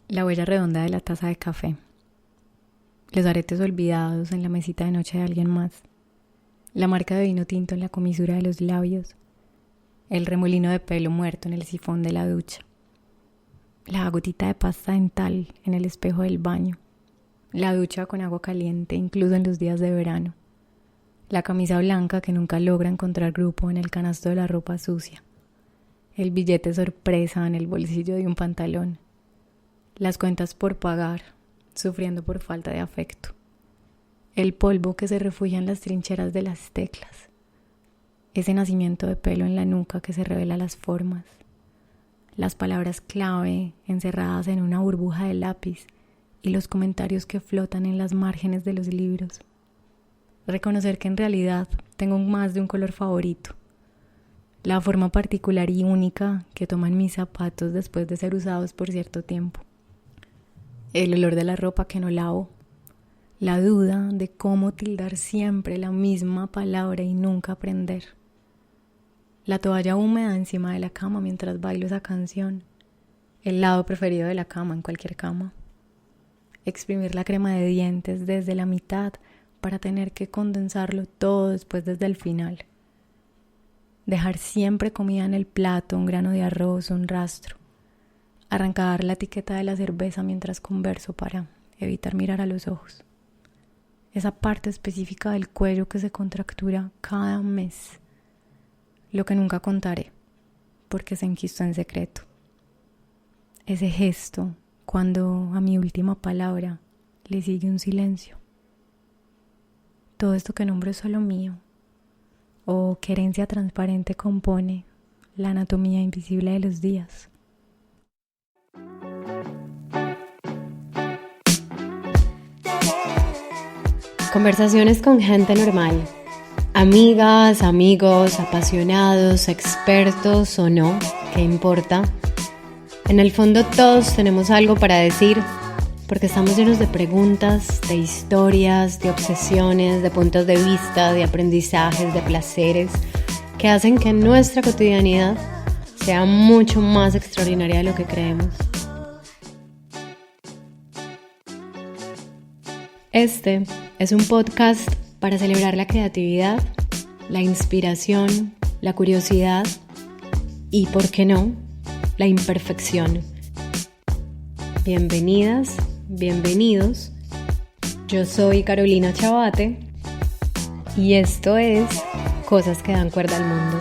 La huella redonda de la taza de café. Los aretes olvidados en la mesita de noche de alguien más. La marca de vino tinto en la comisura de los labios. El remolino de pelo muerto en el sifón de la ducha. La gotita de pasta dental en el espejo del baño. La ducha con agua caliente incluso en los días de verano. La camisa blanca que nunca logra encontrar grupo en el canasto de la ropa sucia. El billete sorpresa en el bolsillo de un pantalón. Las cuentas por pagar, sufriendo por falta de afecto. El polvo que se refugia en las trincheras de las teclas. Ese nacimiento de pelo en la nuca que se revela las formas. Las palabras clave encerradas en una burbuja de lápiz y los comentarios que flotan en las márgenes de los libros. Reconocer que en realidad tengo más de un color favorito. La forma particular y única que toman mis zapatos después de ser usados por cierto tiempo. El olor de la ropa que no lavo. La duda de cómo tildar siempre la misma palabra y nunca aprender. La toalla húmeda encima de la cama mientras bailo esa canción. El lado preferido de la cama en cualquier cama. Exprimir la crema de dientes desde la mitad para tener que condensarlo todo después desde el final. Dejar siempre comida en el plato, un grano de arroz, un rastro. Arrancar la etiqueta de la cerveza mientras converso para evitar mirar a los ojos. Esa parte específica del cuello que se contractura cada mes. Lo que nunca contaré, porque se enquistó en secreto. Ese gesto cuando a mi última palabra le sigue un silencio. Todo esto que nombro es solo mío, o que herencia transparente compone la anatomía invisible de los días. Conversaciones con gente normal, amigas, amigos, apasionados, expertos o no, ¿qué importa? En el fondo todos tenemos algo para decir, porque estamos llenos de preguntas, de historias, de obsesiones, de puntos de vista, de aprendizajes, de placeres, que hacen que nuestra cotidianidad sea mucho más extraordinaria de lo que creemos. Este es un podcast para celebrar la creatividad, la inspiración, la curiosidad y, ¿por qué no?, la imperfección. Bienvenidas, bienvenidos. Yo soy Carolina Chabate y esto es Cosas que dan cuerda al mundo.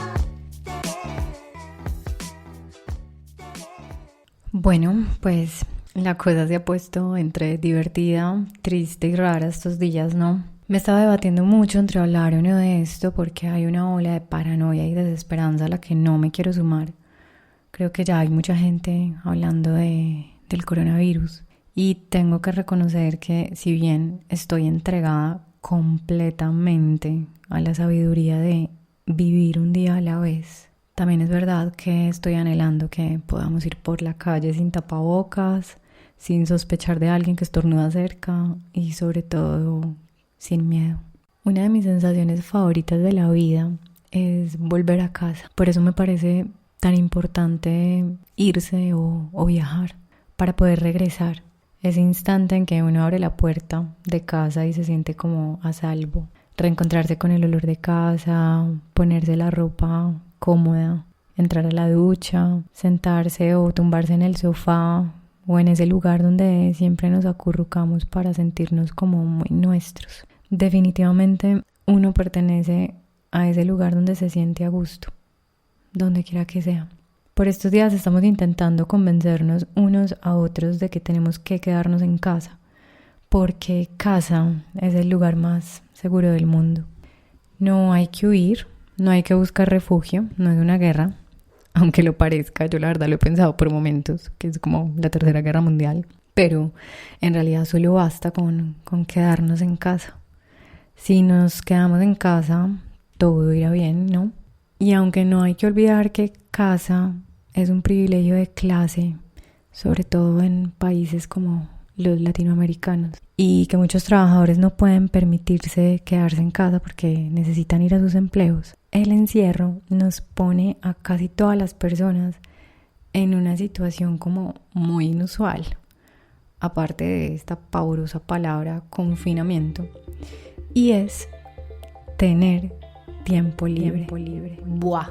Bueno, pues la cosa se ha puesto entre divertida, triste y rara estos días, ¿no? Me estaba debatiendo mucho entre hablar o no de esto porque hay una ola de paranoia y desesperanza a la que no me quiero sumar. Creo que ya hay mucha gente hablando del coronavirus y tengo que reconocer que si bien estoy entregada completamente a la sabiduría de vivir un día a la vez, también es verdad que estoy anhelando que podamos ir por la calle sin tapabocas, sin sospechar de alguien que estornuda cerca y sobre todo sin miedo. Una de mis sensaciones favoritas de la vida es volver a casa. Por eso me parece tan importante irse o viajar para poder regresar. Ese instante en que uno abre la puerta de casa y se siente como a salvo. Reencontrarse con el olor de casa, ponerse la ropa cómoda, entrar a la ducha, sentarse o tumbarse en el sofá o en ese lugar donde siempre nos acurrucamos para sentirnos como muy nuestros. Definitivamente uno pertenece a ese lugar donde se siente a gusto, donde quiera que sea. Por estos días estamos intentando convencernos unos a otros de que tenemos que quedarnos en casa, porque casa es el lugar más seguro del mundo. No hay que huir, no hay que buscar refugio, no es una guerra, aunque lo parezca. Yo la verdad lo he pensado por momentos, que es como la Tercera Guerra Mundial, pero en realidad solo basta con quedarnos en casa. Si nos quedamos en casa, todo irá bien, ¿no? Y aunque no hay que olvidar que casa es un privilegio de clase, sobre todo en países como los latinoamericanos, y que muchos trabajadores no pueden permitirse quedarse en casa porque necesitan ir a sus empleos, el encierro nos pone a casi todas las personas en una situación como muy inusual. aparte de esta pavorosa palabra confinamiento, y es tener tiempo libre. Buah.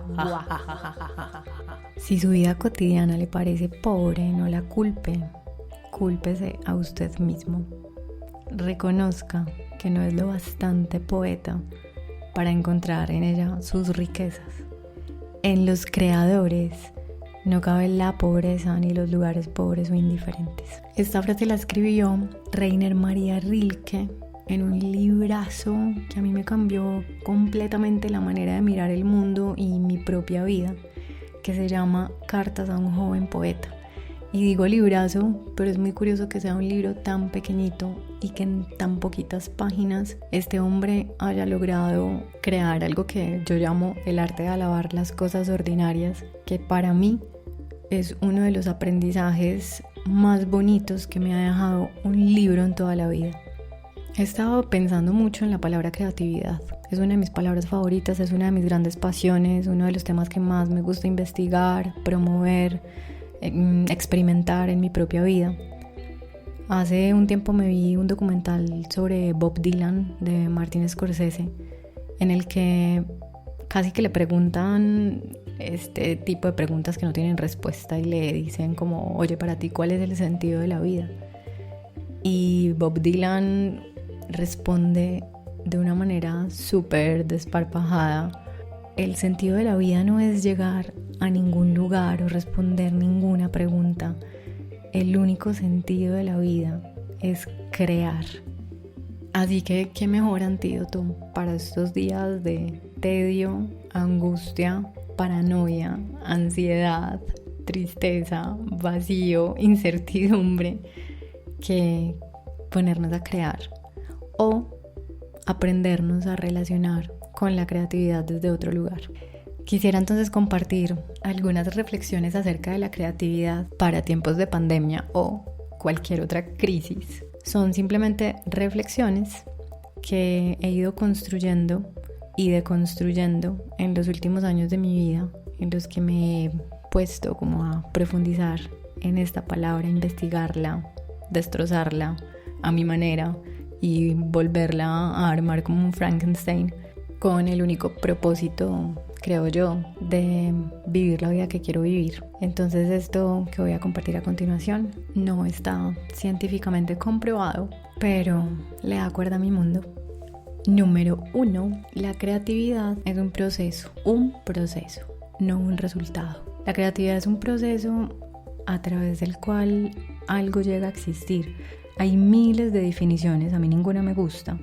Si su vida cotidiana le parece pobre, no la culpe, cúlpese a usted mismo. Reconozca que no es lo bastante poeta para encontrar en ella sus riquezas. En los creadores no cabe la pobreza ni los lugares pobres o indiferentes. Esta frase la escribió Rainer Maria Rilke en un librazo que a mí me cambió completamente la manera de mirar el mundo y mi propia vida, que se llama Cartas a un joven poeta. Y digo librazo, pero es muy curioso que sea un libro tan pequeñito y que en tan poquitas páginas este hombre haya logrado crear algo que yo llamo el arte de alabar las cosas ordinarias, que para mí es uno de los aprendizajes más bonitos que me ha dejado un libro en toda la vida. He estado pensando mucho en la palabra creatividad. Es una de mis palabras favoritas, es una de mis grandes pasiones, uno de los temas que más me gusta investigar, promover, experimentar en mi propia vida. Hace un tiempo me vi un documental sobre Bob Dylan de Martin Scorsese, en el que casi que le preguntan este tipo de preguntas que no tienen respuesta y le dicen como, oye, para ti, ¿cuál es el sentido de la vida? Y Bob Dylan responde de una manera súper desparpajada: el sentido de la vida no es llegar a ningún lugar o responder ninguna pregunta. El único sentido de la vida es crear. Así que, ¿qué mejor antídoto para estos días de tedio, angustia, paranoia, ansiedad, tristeza, vacío, incertidumbre, que ponernos a crear o aprendernos a relacionar con la creatividad desde otro lugar? Quisiera entonces compartir algunas reflexiones acerca de la creatividad para tiempos de pandemia o cualquier otra crisis. Son simplemente reflexiones que he ido construyendo y deconstruyendo en los últimos años de mi vida, en los que me he puesto como a profundizar en esta palabra, investigarla, destrozarla a mi manera y volverla a armar como un Frankenstein, con el único propósito, creo yo, de vivir la vida que quiero vivir. Entonces, esto que voy a compartir a continuación no está científicamente comprobado, pero le da cuerda a mi mundo. Número 1. La creatividad es un proceso, no un resultado. La creatividad es un proceso a través del cual algo llega a existir. Hay miles de definiciones, a mí ninguna me gusta.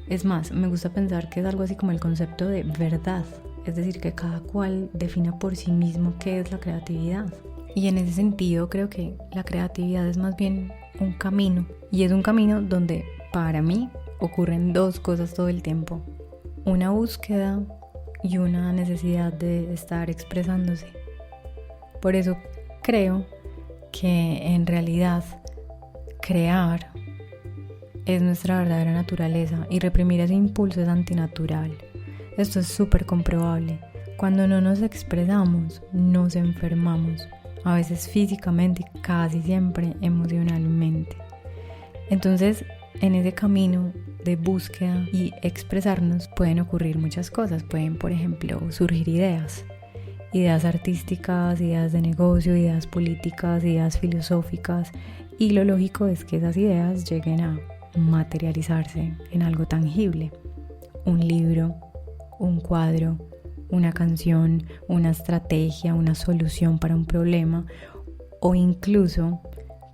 Es más, me gusta pensar que es algo así como el concepto de verdad, es decir, que cada cual defina por sí mismo qué es la creatividad. Y en ese sentido creo que la creatividad es más bien un camino, y es un camino donde para mí ocurren dos cosas todo el tiempo: una búsqueda y una necesidad de estar expresándose. Por eso creo que en realidad crear es nuestra verdadera naturaleza y reprimir ese impulso es antinatural. Esto es súper comprobable. Cuando no nos expresamos, nos enfermamos, a veces físicamente y casi siempre emocionalmente. Entonces, en ese camino de búsqueda y expresarnos pueden ocurrir muchas cosas. Pueden, por ejemplo, surgir ideas artísticas, ideas de negocio, ideas políticas, ideas filosóficas, y lo lógico es que esas ideas lleguen a materializarse en algo tangible: un libro, un cuadro, una canción, una estrategia, una solución para un problema, o incluso,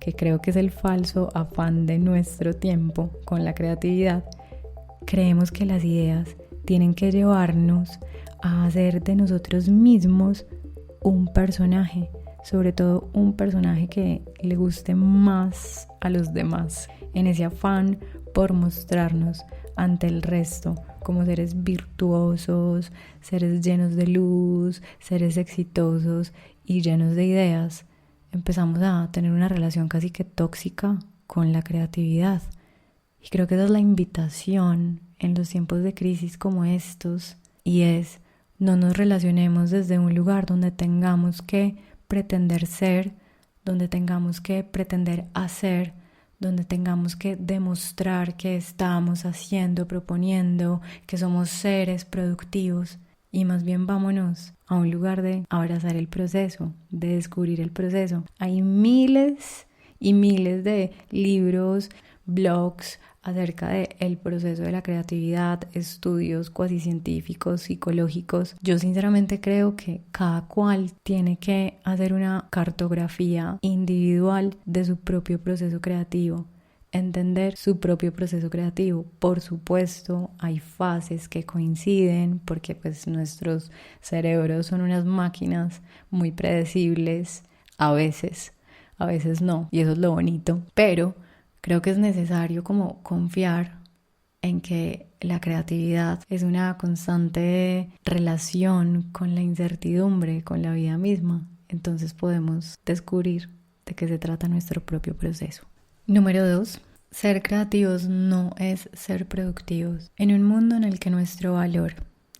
que creo que es el falso afán de nuestro tiempo con la creatividad, creemos que las ideas tienen que llevarnos a hacer de nosotros mismos un personaje, sobre todo un personaje que le guste más a los demás, en ese afán por mostrarnos ante el resto como seres virtuosos, seres llenos de luz, seres exitosos y llenos de ideas. Empezamos a tener una relación casi que tóxica con la creatividad. Y creo que esa es la invitación en los tiempos de crisis como estos, y es: no nos relacionemos desde un lugar donde tengamos que pretender ser, donde tengamos que pretender hacer, donde tengamos que demostrar que estamos haciendo, proponiendo, que somos seres productivos. Y más bien vámonos a un lugar de abrazar el proceso, de descubrir el proceso. Hay miles y miles de libros, blogs acerca del proceso de la creatividad, estudios cuasi científicos, psicológicos. Yo sinceramente creo que cada cual tiene que hacer una cartografía individual de su propio proceso creativo, entender su propio proceso creativo. Por supuesto, hay fases que coinciden porque pues nuestros cerebros son unas máquinas muy predecibles, a veces no, y eso es lo bonito, pero creo que es necesario como confiar en que la creatividad es una constante relación con la incertidumbre, con la vida misma. Entonces podemos descubrir de qué se trata nuestro propio proceso. Número 2. Ser creativos no es ser productivos. En un mundo en el que nuestro valor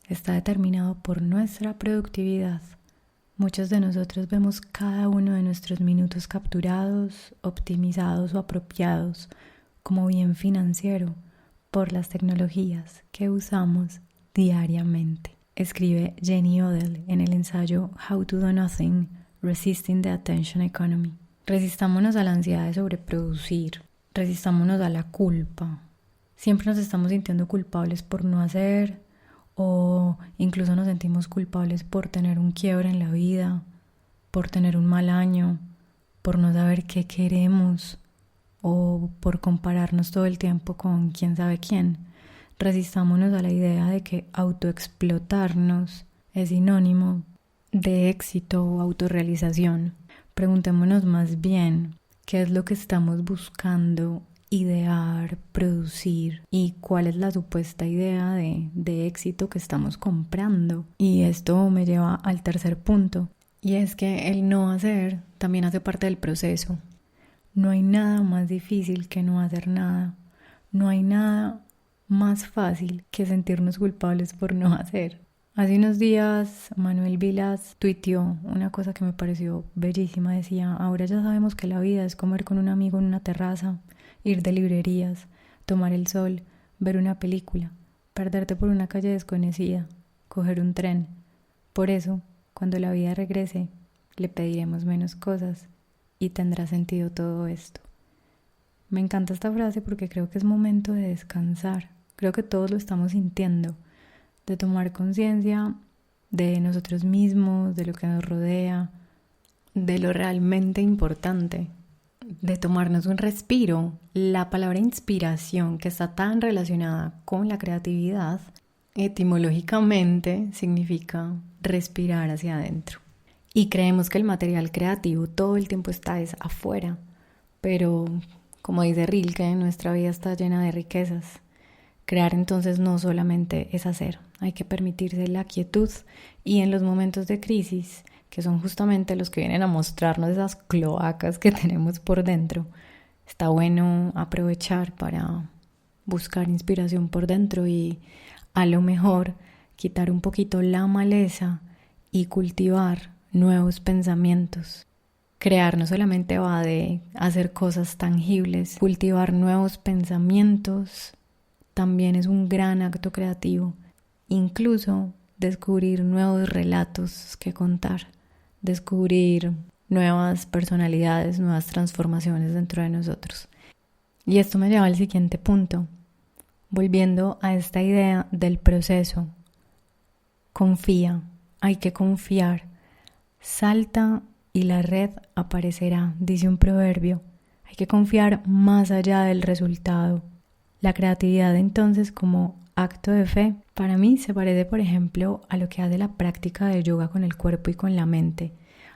está determinado por nuestra productividad, muchos de nosotros vemos cada uno de nuestros minutos capturados, optimizados o apropiados como bien financiero por las tecnologías que usamos diariamente. Escribe Jenny Odell en el ensayo How to Do Nothing, Resisting the Attention Economy. Resistámonos a la ansiedad de sobreproducir, resistámonos a la culpa. Siempre nos estamos sintiendo culpables por no hacer, o incluso nos sentimos culpables por tener un quiebre en la vida, por tener un mal año, por no saber qué queremos o por compararnos todo el tiempo con quién sabe quién. Resistámonos a la idea de que autoexplotarnos es sinónimo de éxito o autorrealización. Preguntémonos más bien qué es lo que estamos buscando idear, producir y cuál es la supuesta idea de éxito que estamos comprando. Y esto me lleva al tercer punto, y es que el no hacer también hace parte del proceso. No hay nada más difícil que no hacer nada. No hay nada más fácil que sentirnos culpables por no hacer. Hace unos días Manuel Vilas tuiteó una cosa que me pareció bellísima. Decía: ahora ya sabemos que la vida es comer con un amigo en una terraza, ir de librerías, tomar el sol, ver una película, perderte por una calle desconocida, coger un tren. Por eso, cuando la vida regrese, le pediremos menos cosas y tendrá sentido todo esto. Me encanta esta frase porque creo que es momento de descansar. Creo que todos lo estamos sintiendo, de tomar conciencia de nosotros mismos, de lo que nos rodea, de lo realmente importante, de tomarnos un respiro. La palabra inspiración, que está tan relacionada con la creatividad, etimológicamente significa respirar hacia adentro. Y creemos que el material creativo todo el tiempo está afuera, pero como dice Rilke, nuestra vida está llena de riquezas. Crear entonces no solamente es hacer, hay que permitirse la quietud, y en los momentos de crisis, que son justamente los que vienen a mostrarnos esas cloacas que tenemos por dentro, está bueno aprovechar para buscar inspiración por dentro y a lo mejor quitar un poquito la maleza y cultivar nuevos pensamientos. Crear no solamente va de hacer cosas tangibles, cultivar nuevos pensamientos también es un gran acto creativo. Incluso descubrir nuevos relatos que contar, descubrir nuevas personalidades, nuevas transformaciones dentro de nosotros. Y esto me lleva al siguiente punto, volviendo a esta idea del proceso. Confía, hay que confiar. Salta y la red aparecerá, dice un proverbio. Hay que confiar más allá del resultado. La creatividad entonces como acto de fe, para mí se parece por ejemplo a lo que hace la práctica de yoga con el cuerpo y con la mente.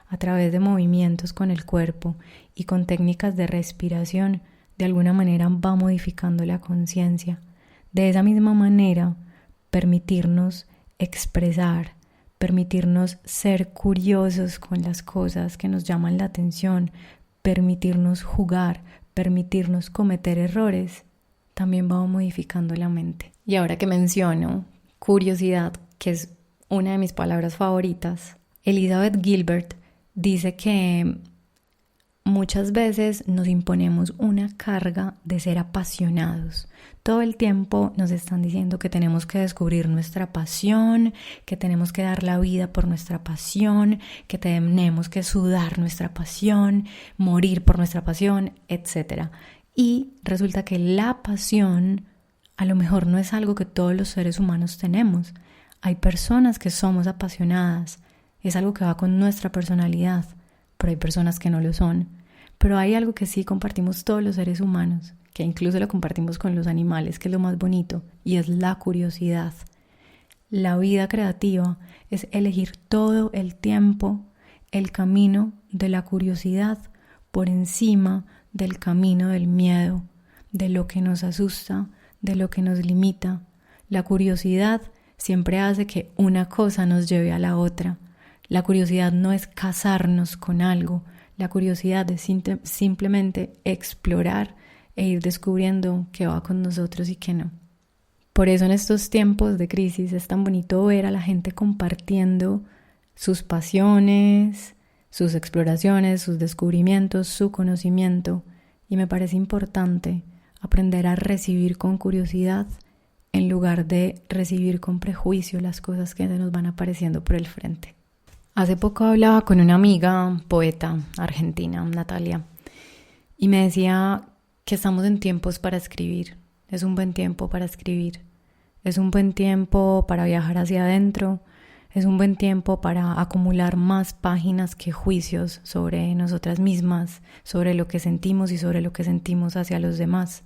A través de movimientos con el cuerpo y con técnicas de respiración, de alguna manera va modificando la conciencia. De esa misma manera, permitirnos expresar, permitirnos ser curiosos con las cosas que nos llaman la atención, permitirnos jugar, permitirnos cometer errores, también va modificando la mente. Y ahora que menciono curiosidad, que es una de mis palabras favoritas, Elizabeth Gilbert dice que muchas veces nos imponemos una carga de ser apasionados. Todo el tiempo nos están diciendo que tenemos que descubrir nuestra pasión, que tenemos que dar la vida por nuestra pasión, que tenemos que sudar nuestra pasión, morir por nuestra pasión, etc. Y resulta que la pasión a lo mejor no es algo que todos los seres humanos tenemos. Hay personas que somos apasionadas, es algo que va con nuestra personalidad, pero hay personas que no lo son. Pero hay algo que sí compartimos todos los seres humanos, que incluso lo compartimos con los animales, que es lo más bonito, y es la curiosidad. La vida creativa es elegir todo el tiempo el camino de la curiosidad por encima del camino del miedo, de lo que nos asusta, de lo que nos limita. La curiosidad siempre hace que una cosa nos lleve a la otra. La curiosidad no es casarnos con algo. La curiosidad es simplemente explorar e ir descubriendo qué va con nosotros y qué no. Por eso en estos tiempos de crisis es tan bonito ver a la gente compartiendo sus pasiones, sus exploraciones, sus descubrimientos, su conocimiento. Y me parece importante aprender a recibir con curiosidad en lugar de recibir con prejuicio las cosas que se nos van apareciendo por el frente. Hace poco hablaba con una amiga poeta argentina, Natalia, y me decía que estamos en tiempos para escribir. Es un buen tiempo para escribir. Es un buen tiempo para viajar hacia adentro. Es un buen tiempo para acumular más páginas que juicios sobre nosotras mismas, sobre lo que sentimos y sobre lo que sentimos hacia los demás.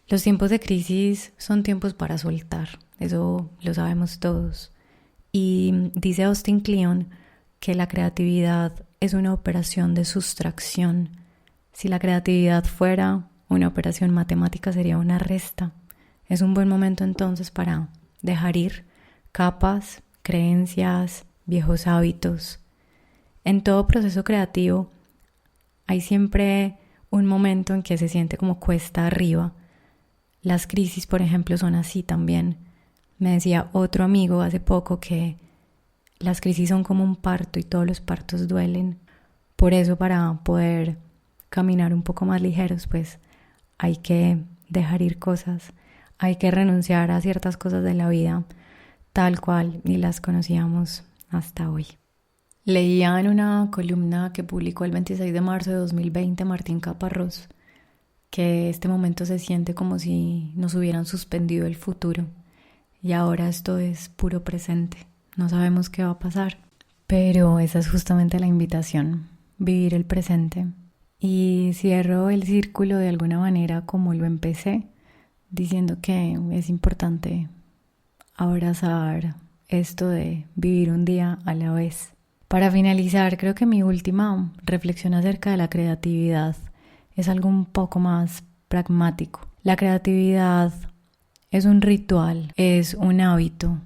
Los tiempos de crisis son tiempos para soltar. Eso lo sabemos todos. Y dice Austin Kleon que la creatividad es una operación de sustracción. Si la creatividad fuera una operación matemática, sería una resta. Es un buen momento entonces para dejar ir capas, creencias, viejos hábitos. En todo proceso creativo hay siempre un momento en que se siente como cuesta arriba. Las crisis, por ejemplo, son así también. Me decía otro amigo hace poco que las crisis son como un parto y todos los partos duelen. Por eso, para poder caminar un poco más ligeros, pues hay que dejar ir cosas, hay que renunciar a ciertas cosas de la vida tal cual y las conocíamos hasta hoy. Leía en una columna que publicó el 26 de marzo de 2020 Martín Caparrós que este momento se siente como si nos hubieran suspendido el futuro y ahora esto es puro presente. No sabemos qué va a pasar, pero esa es justamente la invitación, vivir el presente. Y cierro el círculo de alguna manera como lo empecé, diciendo que es importante abrazar esto de vivir un día a la vez. Para finalizar, creo que mi última reflexión acerca de la creatividad es algo un poco más pragmático. La creatividad es un ritual, es un hábito,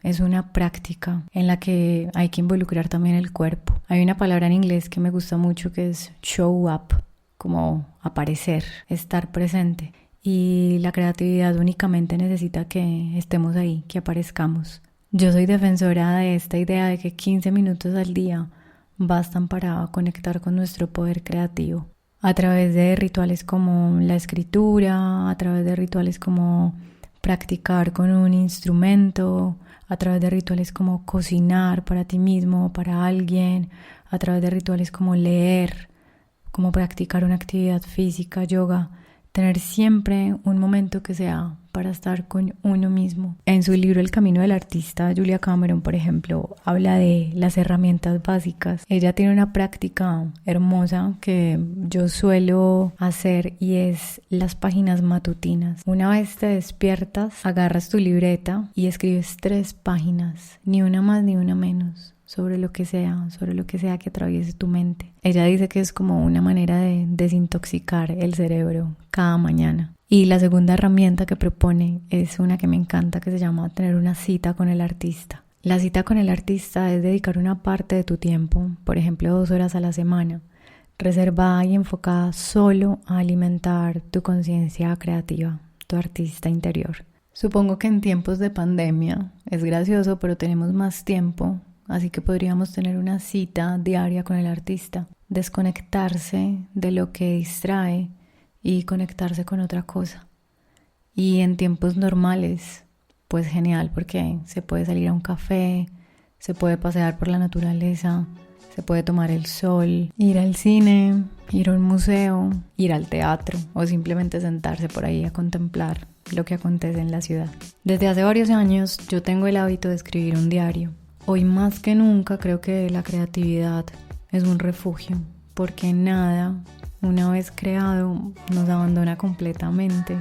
es una práctica en la que hay que involucrar también el cuerpo. Hay una palabra en inglés que me gusta mucho que es show up, como aparecer, estar presente. Y la creatividad únicamente necesita que estemos ahí, que aparezcamos. Yo soy defensora de esta idea de que 15 minutos al día bastan para conectar con nuestro poder creativo. A través de rituales como la escritura, a través de rituales como practicar con un instrumento, a través de rituales como cocinar para ti mismo o para alguien, a través de rituales como leer, como practicar una actividad física, yoga, tener siempre un momento que sea para estar con uno mismo. En su libro El camino del artista, Julia Cameron, por ejemplo, habla de las herramientas básicas. Ella tiene una práctica hermosa que yo suelo hacer y es las páginas matutinas. Una vez te despiertas, agarras tu libreta y escribes 3 páginas, ni una más ni una menos, sobre lo que sea que atraviese tu mente. Ella dice que es como una manera de desintoxicar el cerebro cada mañana. Y la segunda herramienta que propone es una que me encanta, que se llama tener una cita con el artista. La cita con el artista es dedicar una parte de tu tiempo, por ejemplo 2 horas a la semana, reservada y enfocada solo a alimentar tu conciencia creativa, tu artista interior. Supongo que en tiempos de pandemia es gracioso, pero tenemos más tiempo así que podríamos tener una cita diaria con el artista, desconectarse de lo que distrae y conectarse con otra cosa. Y en tiempos normales, pues genial, porque se puede salir a un café, se puede pasear por la naturaleza, se puede tomar el sol, ir al cine, ir a un museo, ir al teatro o simplemente sentarse por ahí a contemplar lo que acontece en la ciudad. Desde hace varios años yo tengo el hábito de escribir un diario. Hoy más que nunca creo que la creatividad es un refugio, porque nada, una vez creado, nos abandona completamente.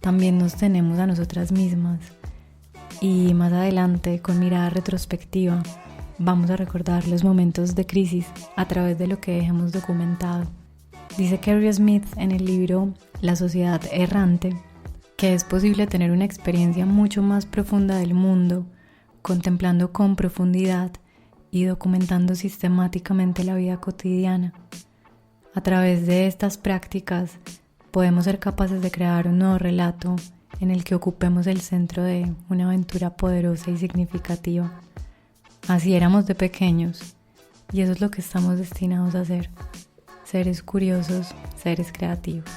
También nos tenemos a nosotras mismas y más adelante, con mirada retrospectiva, vamos a recordar los momentos de crisis a través de lo que hemos documentado. Dice Carrie Smith en el libro La sociedad errante que es posible tener una experiencia mucho más profunda del mundo, contemplando con profundidad y documentando sistemáticamente la vida cotidiana. A través de estas prácticas podemos ser capaces de crear un nuevo relato en el que ocupemos el centro de una aventura poderosa y significativa. Así éramos de pequeños y eso es lo que estamos destinados a ser, seres curiosos, seres creativos.